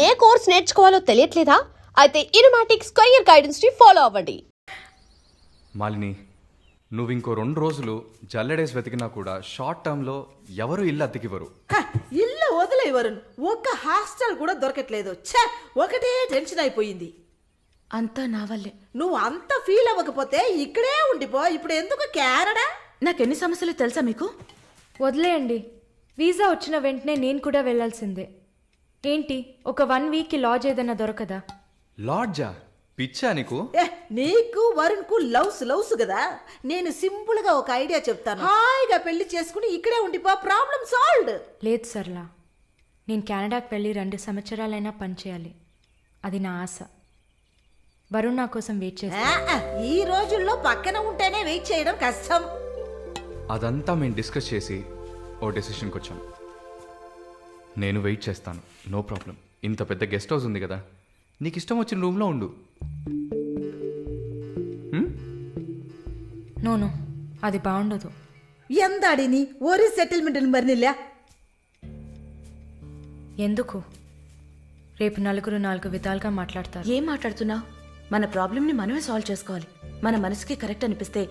ఏ course నేర్చుకోవాలో తెలియట్లేదా? అయితే ఇనుమాటిక్స్ career guidance ని follow అవ్వండి. మాలిని, నువ్వు ఇంకో 2 రోజులు జల్లెడేసి వెతికినా కూడా షార్ట్ టర్మ్లో ఎవరు ఇల్లు అద్దెకివ్వరు. ఇల్లు వదిలే వరుణ్, ఒక్క హాస్టల్ కూడా దొరకట్లేదు. ఛే, ఒకటే టెన్షన్ అయిపోయింది. అంతా నా వల్లే. నువ్వు అంత ఫీల్ అవ్వకపోతే ఇక్కడే ఉండిపో. ఇప్పుడు ఎందుకు కెనడా? నాకెన్ని సమస్యలు తెలుసా మీకు? వదిలేయండి. వీసా వచ్చిన వెంటనే నేను కూడా వెళ్ళాల్సిందే. ఏంటి, ఒక 1 వీక్కి లాడ్జ్ ఏదైనా దొరకదా? లాడ్జా? పిచ్చా నీకు? నీకు వరుణ్కు లవ్స్ కదా. నేను సింపుల్ గా ఒక ఐడియా చెప్తాను. హాయిగా పెళ్లి చేసుకుని ఇక్కడే ఉండిపో, ప్రాబ్లం సాల్వ్డ్. లేదు సర్లా, నేను కెనడాకి వెళ్ళి 2 సంవత్సరాలైనా పనిచేయాలి. అది నా ఆశ. వరుణ్ నా కోసం వెయిట్ చేస్తా. ఈ రోజుల్లో పక్కన ఉంటేనే వెయిట్ చేయడం కష్టం. అదంతా మేము డిస్కస్ చేసి ఓ డెసిషన్కి వచ్చాం. నేను వెయిట్ చేస్తాను, నో ప్రాబ్లం. ఇంత పెద్ద గెస్ట్ హౌస్ ఉంది కదా, నీకు ఇష్టం వచ్చిన రూమ్లో ఉండు. నో, అది బాగుండదు. ఎందాడిని ఒరి సెటిల్మెంట్ మరినిల్లా. ఎందుకు? రేపు నలుగురు 4 విధాలుగా మాట్లాడతారు. ఏం మాట్లాడుతున్నావు? మన ప్రాబ్లంని మనమే సాల్వ్ చేసుకోవాలి. మన మనసుకి కరెక్ట్ అనిపిస్తే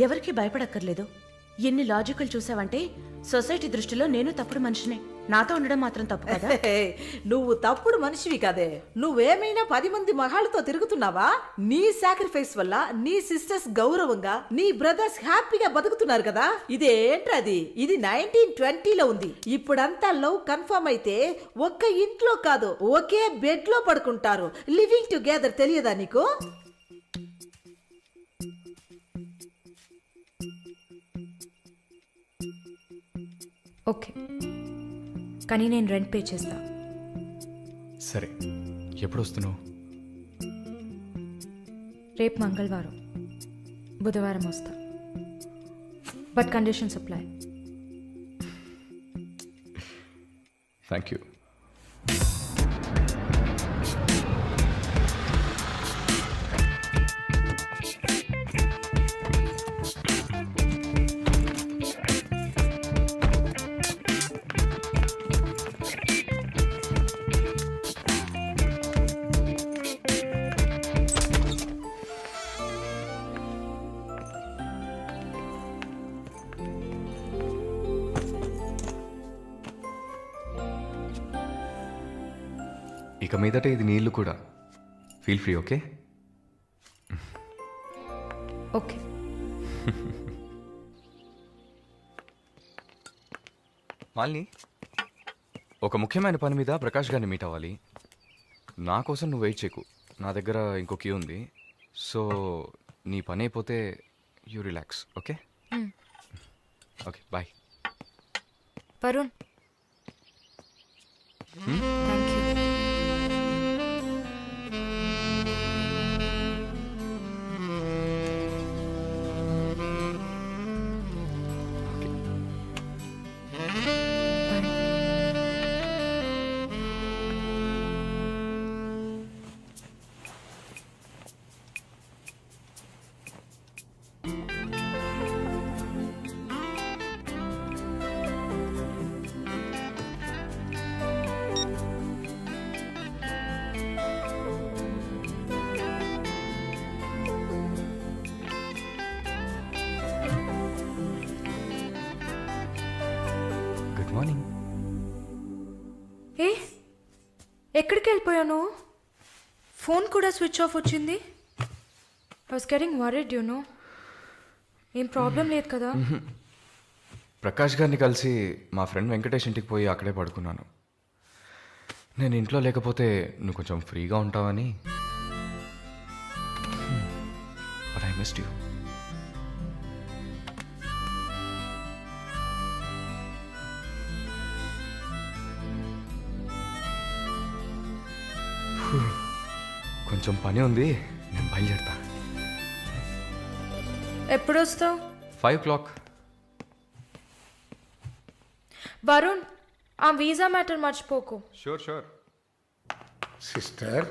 ఎవరికి భయపడక్కర్లేదు. ఎన్ని లాజికల్ చూసావంటే సొసైటీ దృష్టిలో నేను తప్పుడు మనిషినే. నాతో ఉండడం మాత్రం తప్పు కదా? నువ్వు తప్పుడు మనిషివి కదే. నువ్వేమైనా 10 మంది మగాళ్ళతో తిరుగుతున్నావా? నీ సాక్రిఫైస్ వల్ల నీ సిస్టర్స్ గౌరవంగా, నీ బ్రదర్స్ హ్యాపీగా బతుకుతున్నారు కదా. ఇదేంట్రది? ఇది 1920లో ఉంది. ఇప్పుడంతా లవ్ కన్ఫర్మ్ అయితే ఒక్క ఇంట్లో కాదు, ఒకే బెడ్ లో పడుకుంటారు. లివింగ్ టుగెదర్ తెలియదా నీకు? ఓకే, కానీ నేను రెంట్ పే చేస్తా. సరే, ఎప్పుడు వస్తున్నావు? రేపు మంగళవారం, బుధవారం వస్తా. But conditions apply. Thank you. ఇక మీదట ఇది నీళ్ళు కూడా. Feel free, okay? Okay. Malini, ఒక ముఖ్యమైన పని మీద ప్రకాష్ గారిని మీట్ అవ్వాలి. నా కోసం నువ్వు వెయిట్ చేయకు, నా దగ్గర ఇంకో క్యూ ఉంది. సో నీ పని అయిపోతే you relax, okay? Okay, bye. Varun, thank you. Good morning. ఏ, ఎక్కడికి వెళ్ళిపోయాను? ఫోన్ కూడా స్విచ్ ఆఫ్ వచ్చింది. I was getting worried, you know. ఏం ప్రాబ్లం లేదు కదా? ప్రకాష్ గారిని కలిసి మా ఫ్రెండ్ వెంకటేష్ ఇంటికి పోయి అక్కడే పడుకున్నాను. నేను ఇంట్లో లేకపోతే నువ్వు కొంచెం ఫ్రీగా ఉంటావని. But I missed you. కొంచెం పని ఉంది, నేను బయలుదేరుతా. ఎప్పుడు వస్తావు? 5 o'clock. వరుణ్, ఆ వీసా మ్యాటర్ మర్చిపోకు. షూర్. సిస్టర్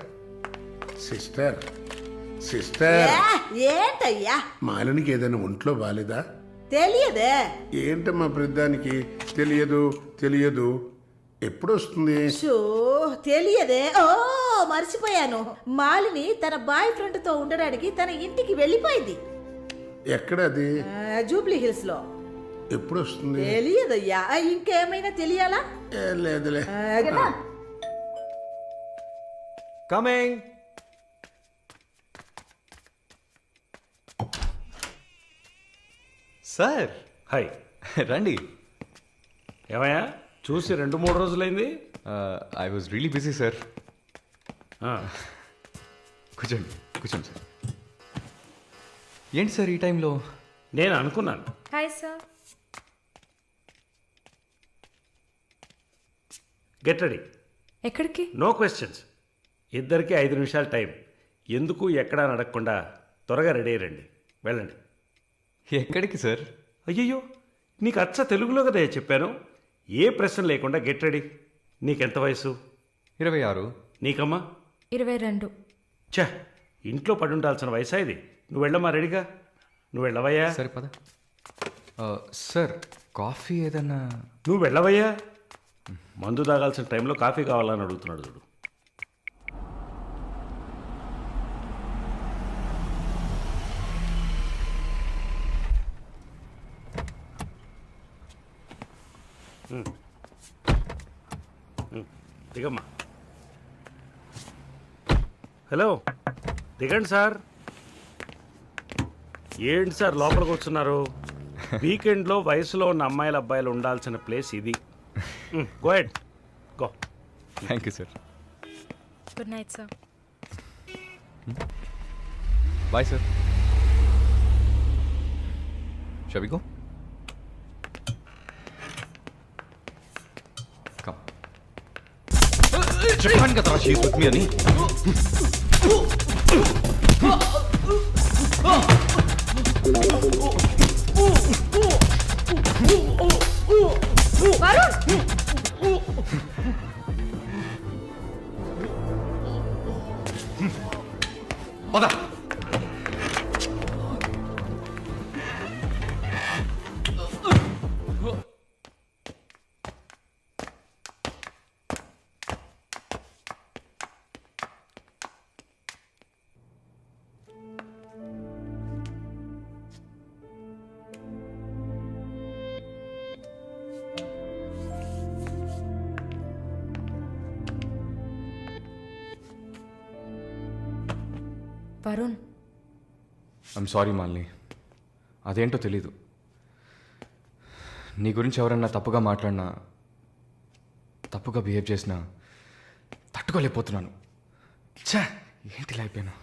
సిస్టర్ సిస్టర్ ఏంటయ్యా? మాలినికి ఏదైనా ఒంట్లో బాలేదా? తెలియదే. ఏంటమ్మా ప్రతిదానికి తెలియదు తెలియదు? ఎప్పుడు వస్తుంది? షో తెలియదే. ఓ మర్చిపోయాను. మాలిని తన బాయ్ ఫ్రెండ్ తో ఉండడానికి తన ఇంటికి వెళ్ళిపోయింది. ఎక్కడ అది? జూబ్లీ హిల్స్ లో. ఎప్పుడు వస్తుంది? తెలియదయ్యా. ఇంకేమైనా తెలియాలా? లేదులే. కదా? కమింగ్. Sir hi. రండి. ఏమయ్యా చూసి 2-3 రోజులైంది. I was really busy sir. ఆ, కూర్చోండి కూర్చోండి సార్. ఏంటి సార్ ఈ టైంలో? నేను అనుకున్నాను. Hi sir. Get ready. ఎక్కడికి? No questions. ఇద్దరికి 5 నిమిషాలు టైం. ఎందుకు ఎక్కడా నడకకుండా త్వరగా రెడీ అయ్యండి. వెళ్ళండి. ఎక్కడికి సార్? అయ్యయ్యో, నీకు అచ్చ తెలుగులో కదా చెప్పాను. ఏ ప్రశ్న లేకుండా గెట్ రెడీ. నీకెంత వయసు? 26. నీకమ్మా? 22. ఛ, ఇంట్లో పడి ఉండాల్సిన వయసా ఇది? నువ్వు వెళ్ళమ్మా రెడీగా. నువ్వు వెళ్ళవయ్యా. సరే పద. సార్ కాఫీ ఏదన్నా? నువ్వు వెళ్ళవయ్యా. మందు తాగాల్సిన టైంలో కాఫీ కావాలని అడుగుతున్నాడు చూడు. దిగమ్మా. హలో, దిగండి సార్. ఏంటి సార్ లోపలికి వస్తున్నారు? వీకెండ్లో వయసులో ఉన్న అమ్మాయిల అబ్బాయిలు ఉండాల్సిన ప్లేస్ ఇది. Go ahead, go. Thank you sir. Good night sir. Bye sir. Shall we go? Come. చెప్పాను కదా షీస్ విత్ మీ అని. పద. Varun, I'm sorry Malini. అదేంటో తెలీదు. నీ గురించి ఎవరన్నా తప్పుగా మాట్లాడినా, తప్పుగా బిహేవ్ చేసినా తట్టుకోలేకపోతున్నాను. ఛా, ఏంటిలా అయిపోయాను.